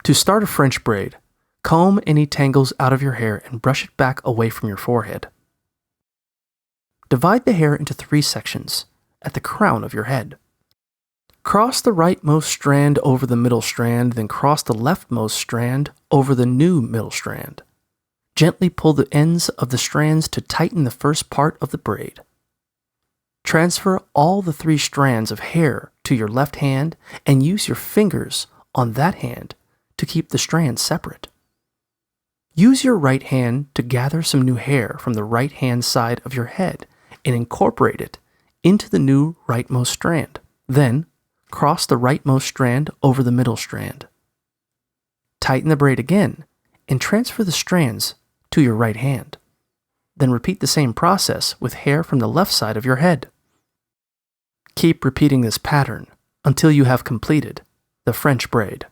To start a French braid, comb any tangles out of your hair and brush it back away from your forehead. Divide the hair into 3 sections at the crown of your head. Cross the rightmost strand over the middle strand, then cross the leftmost strand over the new middle strand. Gently pull the ends of the strands to tighten the first part of the braid. Transfer all the 3 strands of hair to your left hand and use your fingers on that hand to keep the strands separate. Use your right hand to gather some new hair from the right hand side of your head and incorporate it into the new rightmost strand. Then, cross the rightmost strand over the middle strand. Tighten the braid again and transfer the strands to your right hand. Then repeat the same process with hair from the left side of your head. Keep repeating this pattern until you have completed the French braid.